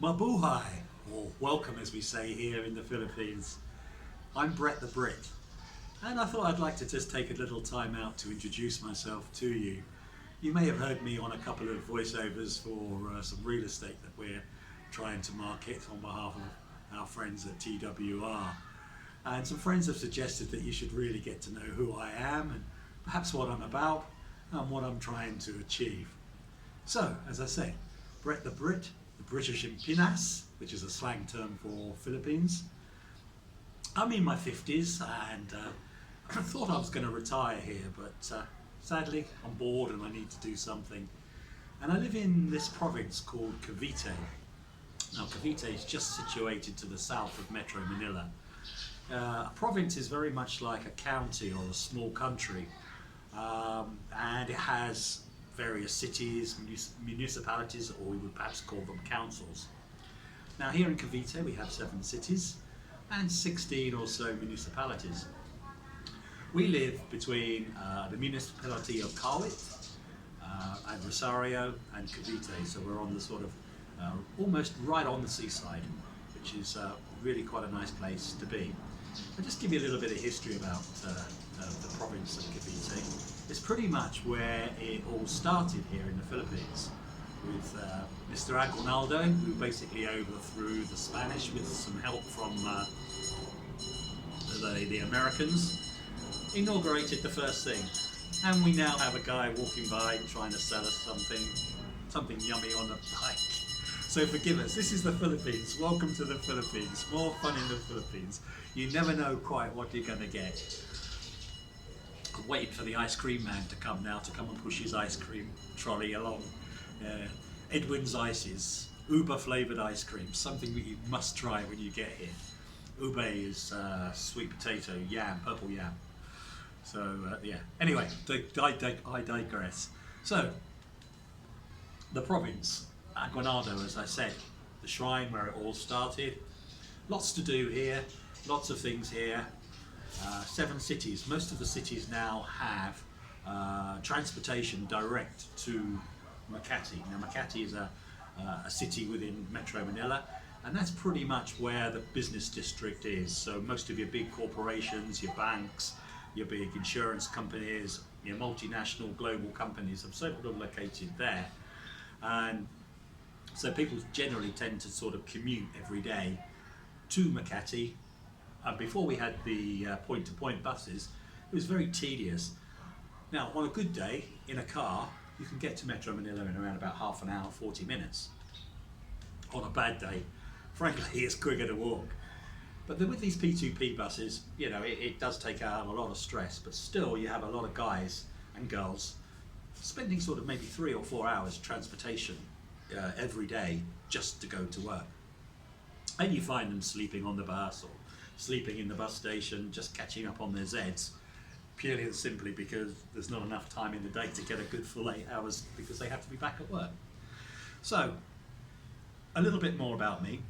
Mabuhay, or welcome as we say here in the Philippines. I'm Brett the Brit, and I thought I'd like to just take a little time out to introduce myself to you. You may have heard me on a couple of voiceovers for some real estate that we're trying to market on behalf of our friends at TWR. And some friends have suggested that you should really get to know who I am and perhaps what I'm about and what I'm trying to achieve. So, as I say, Brett the Brit, the British in Pinas, which is a slang term for Philippines. I'm in my 50s and I thought I was going to retire here, but sadly I'm bored and I need to do something. And I live in this province called Cavite. Now, Cavite is just situated to the south of Metro Manila. A province is very much like a county or a small country, and it has various cities, municipalities, or we would perhaps call them councils. Now, here in Cavite, we have 7 cities and 16 or so municipalities. We live between the municipality of Kawit and Rosario and Cavite, so we're on the sort of almost right on the seaside, which is really quite a nice place to be. I'll just give you a little bit of history about the province of Cavite. It's pretty much where it all started here in the Philippines with Mr. Aguinaldo, who basically overthrew the Spanish with some help from the Americans, inaugurated the first thing. And we now have a guy walking by trying to sell us something yummy on a bike. So forgive us, this is the Philippines. Welcome to the Philippines. More fun in the Philippines. You never know quite what you're going to get. I'm waiting for the ice cream man to come now, to come and push his ice cream trolley along. Edwin's Ices, Uber flavoured ice cream, something that you must try when you get here. Ube is sweet potato, yam, purple yam. So yeah, anyway, I digress. So, the province, Aguinaldo, as I said, the shrine where it all started. Lots to do here, lots of things here. 7 cities. Most of the cities now have transportation direct to Makati. Now, Makati is a city within Metro Manila, and that's pretty much where the business district is. So most of your big corporations, your banks, your big insurance companies, your multinational global companies have sort of located there. And so people generally tend to sort of commute every day to Makati. Before we had the point-to-point buses, it was very tedious. Now, on a good day, in a car, you can get to Metro Manila in around about half an hour, 40 minutes. On a bad day, frankly, it's quicker to walk. But with these P2P buses, you know, it does take out a lot of stress, but still you have a lot of guys and girls spending sort of maybe 3 or 4 hours transportation every day just to go to work. And you find them sleeping on the bus or sleeping in the bus station, just catching up on their Zeds, purely and simply because there's not enough time in the day to get a good full 8 hours because they have to be back at work. So, a little bit more about me.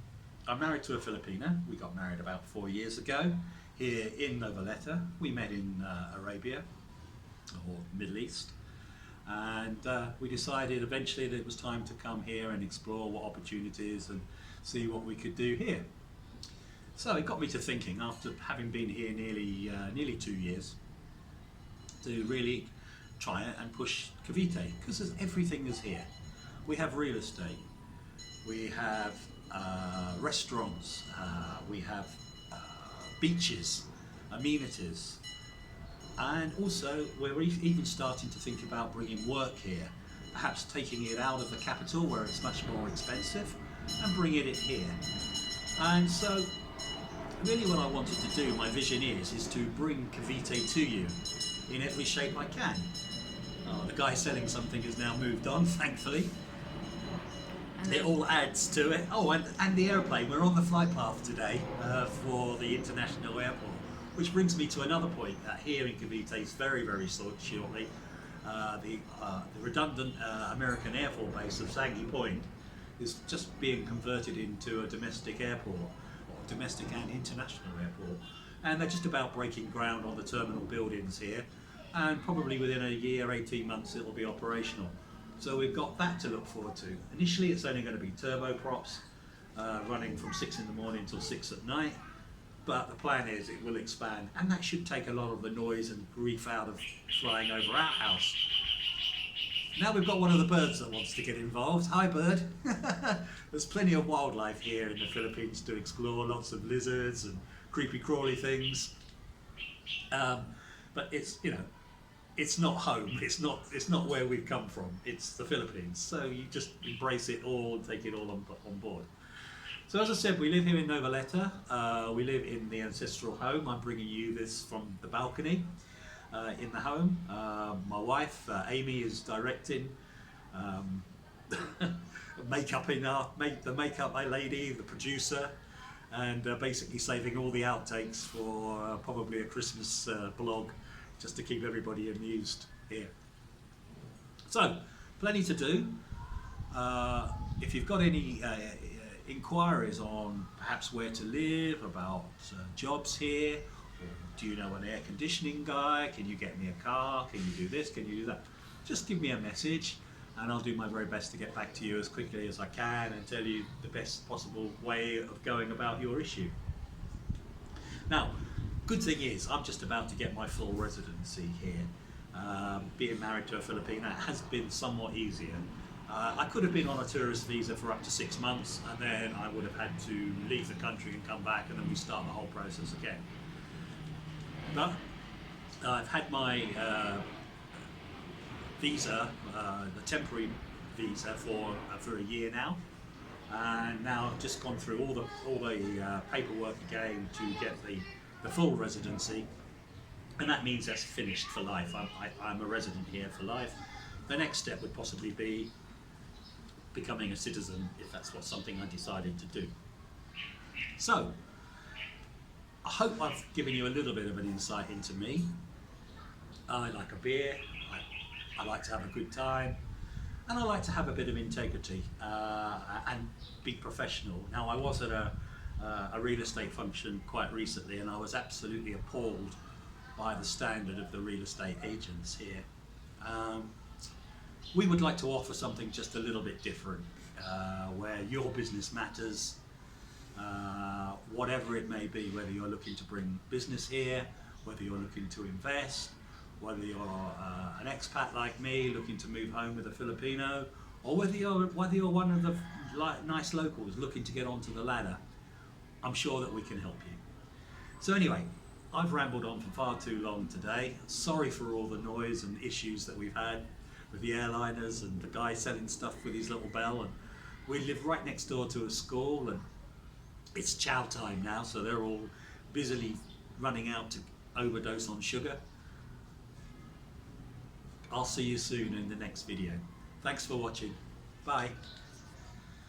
I'm married to a Filipina. We got married about 4 years ago here in Noveleta. We met in Arabia or Middle East, and we decided eventually that it was time to come here and explore what opportunities and see what we could do here. So it got me to thinking, after having been here nearly 2 years, to really try it and push Cavite, because everything is here. We have real estate, we have restaurants, we have beaches, amenities, and also we're even starting to think about bringing work here, perhaps taking it out of the capital where it's much more expensive and bringing it here. And so really what I wanted to do, my vision is to bring Cavite to you in every shape I can. The guy selling something has now moved on, thankfully. It all adds to it. Oh, and the airplane. We're on the flight path today for the international airport, which brings me to another point that here in Cavite is very, very shortly, the redundant American Air Force base of Sanghi Point is just being converted into a domestic airport, or domestic and international airport. And they're just about breaking ground on the terminal buildings here, and probably within a year, 18 months, it will be operational. So we've got that to look forward to. Initially, it's only going to be turboprops, running from 6 in the morning till 6 at night. But the plan is it will expand, and that should take a lot of the noise and grief out of flying over our house. Now we've got one of the birds that wants to get involved. Hi, bird. There's plenty of wildlife here in the Philippines to explore, lots of lizards and creepy crawly things. But it's, you know, it's not home. It's not where we've come from. It's the Philippines. So you just embrace it all and take it all on board. So as I said, we live here in Noveleta. We live in the ancestral home. I'm bringing you this from the balcony in the home. My wife, Amy, is directing. The makeup lady, the producer, and basically saving all the outtakes for probably a Christmas blog, just to keep everybody amused here. So, plenty to do. If you've got any inquiries on perhaps where to live, about jobs here, or do you know an air conditioning guy, can you get me a car, can you do this, can you do that, just give me a message and I'll do my very best to get back to you as quickly as I can and tell you the best possible way of going about your issue. Now, good thing is I'm just about to get my full residency here. Being married to a Filipina has been somewhat easier. I could have been on a tourist visa for up to 6 months, and then I would have had to leave the country and come back, and then we start the whole process again. But I've had my visa, the temporary visa, for a year now, and now I've just gone through all the paperwork again to get the full residency, and that means that's finished for life. I'm a resident here for life. The next step would possibly be becoming a citizen, if that's something I decided to do. So, I hope I've given you a little bit of an insight into me. I like a beer, I like to have a good time, and I like to have a bit of integrity and be professional. Now, I was at a real estate function quite recently, and I was absolutely appalled by the standard of the real estate agents here. We would like to offer something just a little bit different, where your business matters, whatever it may be, whether you're looking to bring business here, whether you're looking to invest, whether you're an expat like me looking to move home with a Filipino, or whether you're one of the nice locals looking to get onto the ladder. I'm sure that we can help you. So anyway, I've rambled on for far too long today. Sorry for all the noise and issues that we've had with the airliners and the guy selling stuff with his little bell, and we live right next door to a school, and it's chow time now, so they're all busily running out to overdose on sugar. I'll see you soon in the next video. Thanks for watching. Bye.